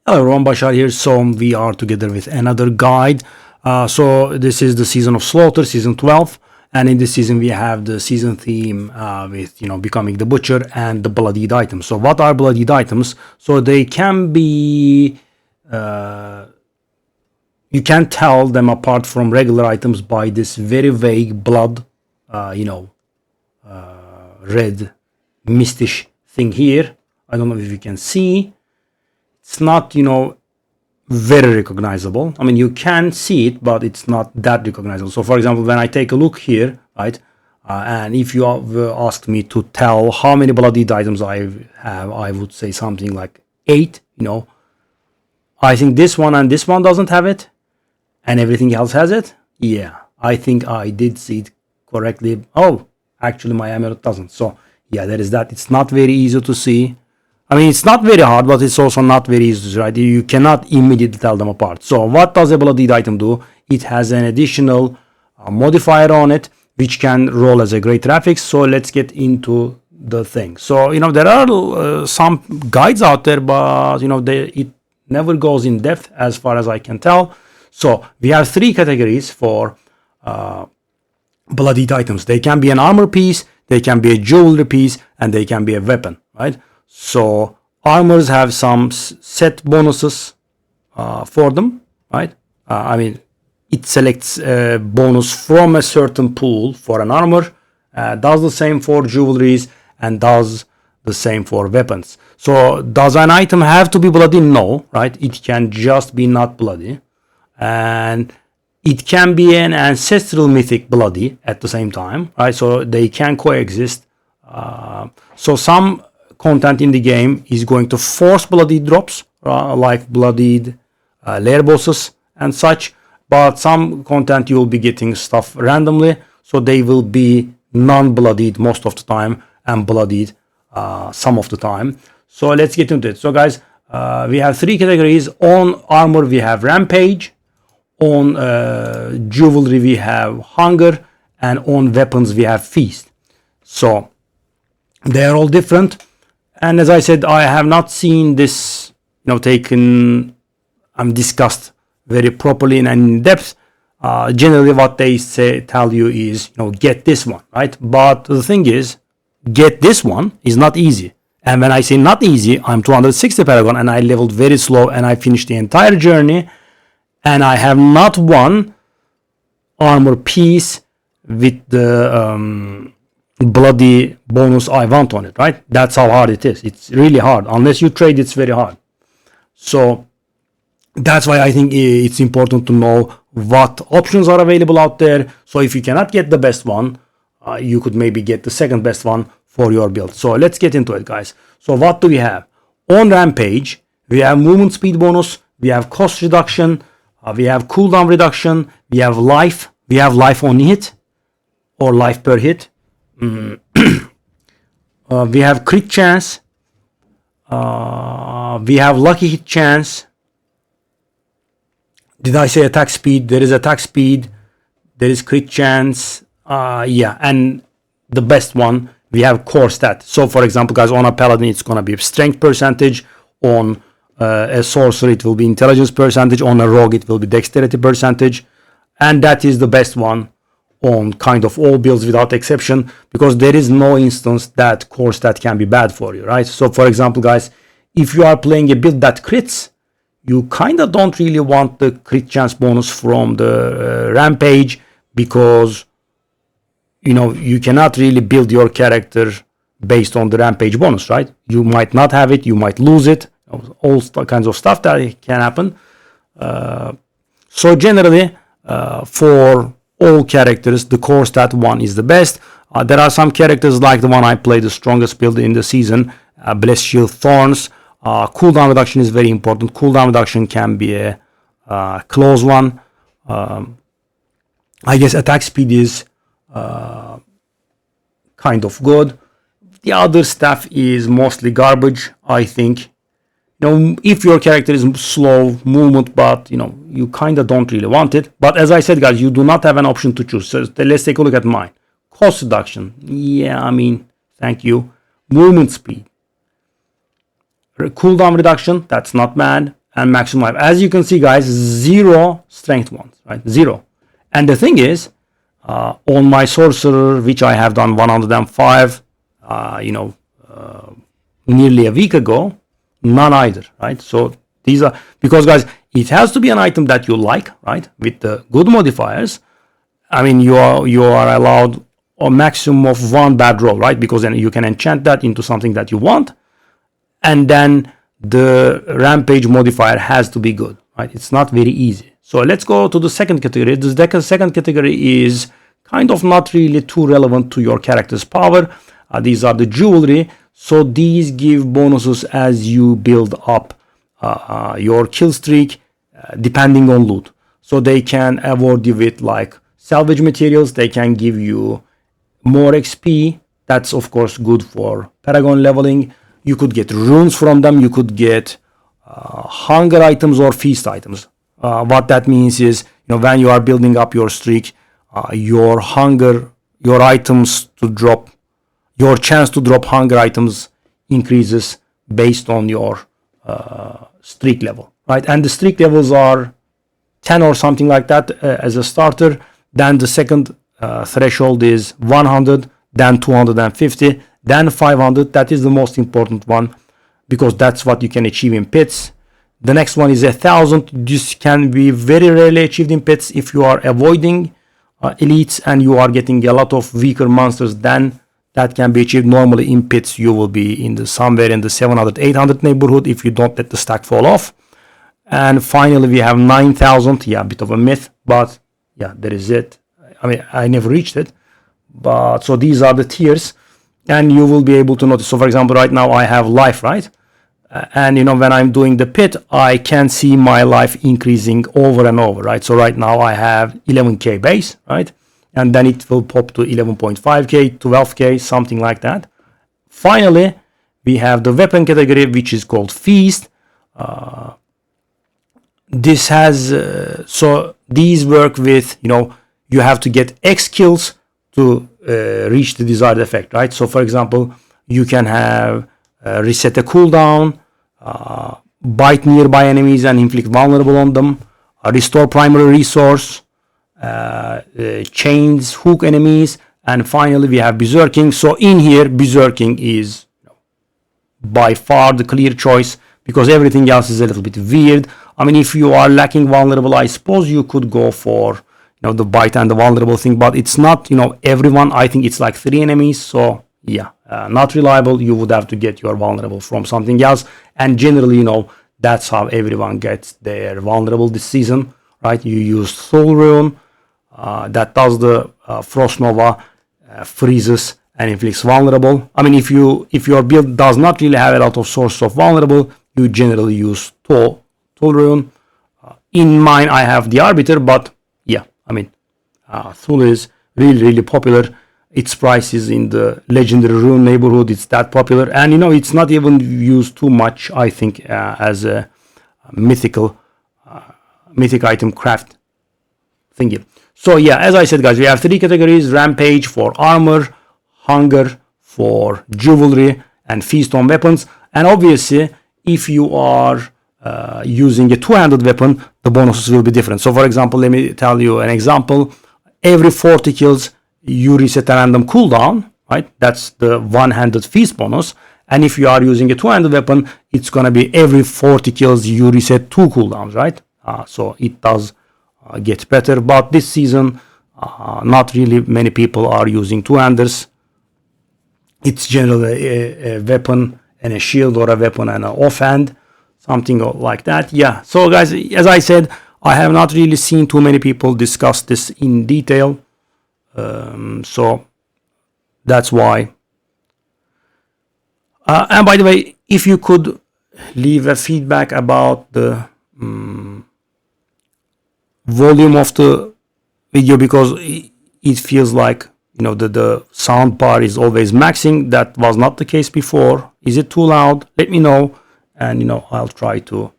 Hello everyone, Bashar here. So we are together with another guide. So this is the Season of Slaughter, Season 12. And in this season we have the season theme with, becoming the Butcher and the Bloodied items. So what are Bloodied items? So they can be... you can tell them apart from regular items by this very vague blood, red, mistish thing here. I don't know if you can see. It's not, very recognizable. I mean, you can see it, but it's not that recognizable. So, for example, when I take a look here, right, and if you asked me to tell how many bloodied items I have, I would say something like 8, I think this one and this one doesn't have it, and everything else has it. Yeah, I think I did see it correctly. Oh, actually, my amulet doesn't. So, yeah, there is that. It's not very easy to see. I mean, it's not very hard, but it's also not very easy, right? You cannot immediately tell them apart. So what does a bloodied item do? It has an additional modifier on it, which can roll as a great graphics. So let's get into the thing. So, there are some guides out there, but, it never goes in depth as far as I can tell. So we have 3 categories for bloodied items. They can be an armor piece, they can be a jewelry piece, and they can be a weapon, right? So armors have some set bonuses for them, right? It selects a bonus from a certain pool for an armor, does the same for jewelries, and does the same for weapons. So does an item have to be bloody? No, right? It can just be not bloody. And it can be an ancestral mythic bloody at the same time, right? So they can coexist. So some content in the game is going to force bloodied drops, like bloodied lair bosses and such, but some content you will be getting stuff randomly, so they will be non-bloodied most of the time and bloodied some of the time. So let's get into it. So guys, we have 3 categories. On armor we have Rampage, on jewelry we have Hunger, and on weapons we have Feast. So they are all different. And as I said, I have not seen this, taken and discussed very properly and in depth. Generally, what they tell you is, get this one, right? But the thing is, get this one is not easy. And when I say not easy, I'm 260 Paragon and I leveled very slow and I finished the entire journey. And I have not one armor piece with the bloody bonus I want on it, right? That's how hard it is. It's really hard. Unless you trade, it's very hard. So that's why I think it's important to know what options are available out there. So if you cannot get the best one, you could maybe get the second best one for your build. So let's get into it, guys. So what do we have? On Rampage, we have movement speed bonus, we have cost reduction, we have cooldown reduction, we have life on hit or life per hit. We have crit chance, we have lucky hit chance. Did I say attack speed? There is attack speed, there is crit chance, and the best one, we have core stat. So for example, guys, on a paladin it's gonna be strength percentage, on a sorcerer it will be intelligence percentage, on a rogue it will be dexterity percentage, and that is the best one on kind of all builds without exception, because there is no instance that core stat can be bad for you, right? So for example, guys, if you are playing a build that crits, you kind of don't really want the crit chance bonus from the Rampage, because you cannot really build your character based on the Rampage bonus, right? You might not have it, you might lose it, all kinds of stuff that can happen. So generally, for all characters, the core stat one is the best. There are some characters like the one I played the strongest build in the season, Blessed Shield Thorns. Cooldown reduction is very important. Cooldown reduction can be a close one. I guess attack speed is kind of good. The other stuff is mostly garbage, I think. If your character is slow movement, but you kind of don't really want it. But as I said, guys, you do not have an option to choose. So let's take a look at mine. Cost reduction, thank you. Movement speed, cooldown reduction, that's not bad. and maximum life. As you can see, guys, 0 strength ones, right? 0. And the thing is, on my sorcerer, which I have done 105, nearly a week ago, none either, right? So these are, because guys, it has to be an item that you like, right? With the good modifiers. I mean, you are allowed a maximum of 1 bad roll, right? Because then you can enchant that into something that you want, and then the rampage modifier has to be good, right? It's not very easy. So let's go to the second category. The second category is kind of not really too relevant to your character's power. These are the jewelry. So these give bonuses as you build up your kill streak, depending on loot. So they can award you with like salvage materials. They can give you more XP. That's of course good for Paragon leveling. You could get runes from them. You could get hunger items or feast items. What that means is, when you are building up your streak, your items to drop, your chance to drop hunger items increases based on your streak level, right? And the streak levels are 10 or something like that as a starter. Then the second threshold is 100, then 250, then 500. That is the most important one because that's what you can achieve in pits. The next one is 1000. This can be very rarely achieved in pits if you are avoiding elites and you are getting a lot of weaker monsters. Then that can be achieved. Normally in pits you will be in the somewhere in the 700 800 neighborhood if you don't let the stack fall off. And finally we have 9000. Yeah, a bit of a myth, but yeah, that is it. I mean, I never reached it, but so these are the tiers, and you will be able to notice. So for example, right now I have life, right? And when I'm doing the pit, I can see my life increasing over and over, right? So right now I have 11k base, right? And then it will pop to 11.5k, 12k, something like that. Finally, we have the weapon category, which is called feast. This has so these work with you have to get X kills to reach the desired effect, right? So for example, you can have reset a cooldown, bite nearby enemies and inflict vulnerable on them, restore primary resource, chains, hook enemies, and finally we have berserking. So in here, berserking is by far the clear choice because everything else is a little bit weird. I mean, if you are lacking vulnerable, I suppose you could go for the bite and the vulnerable thing, but it's not everyone. I think it's like 3 enemies, so yeah, not reliable. You would have to get your vulnerable from something else, and generally that's how everyone gets their vulnerable this season, right? You use Soul Rune that does the Frost Nova, freezes and inflicts vulnerable. I mean, if your build does not really have a lot of sources of vulnerable, you generally use Soul Rune. In mine I have the Arbiter, but yeah, I mean, Thule is really popular. Its price is in the legendary rune neighborhood. It's that popular, and it's not even used too much, I think, as a mythic item craft thingy. So yeah, as I said, guys, we have 3 categories: rampage for armor, hunger for jewelry, and feast on weapons. And obviously, if you are using a two-handed weapon, the bonuses will be different. So for example, let me tell you an example. Every 40 kills you reset a random cooldown, right? That's the one-handed feast bonus. And if you are using a two-handed weapon, it's gonna be every 40 kills you reset 2 cooldowns, right? So it does get better, but this season not really many people are using two-handers. It's generally a weapon and a shield, or a weapon and an offhand, something like that. Yeah, so guys, as I said, I have not really seen too many people discuss this in detail, so that's why. And by the way, if you could leave a feedback about the volume of the video, because it feels like the sound bar is always maxing. That was not the case before. Is it too loud? Let me know, and I'll try to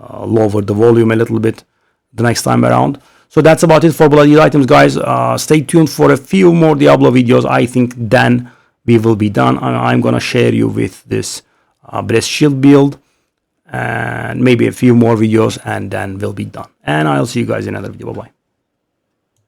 lower the volume a little bit the next time around. So that's about it for Bloodied items, guys. Stay tuned for a few more Diablo videos. I think then we will be done. I'm gonna share you with this breast shield build, and maybe a few more videos, and then we'll be done. And I'll see you guys in another video. Bye bye.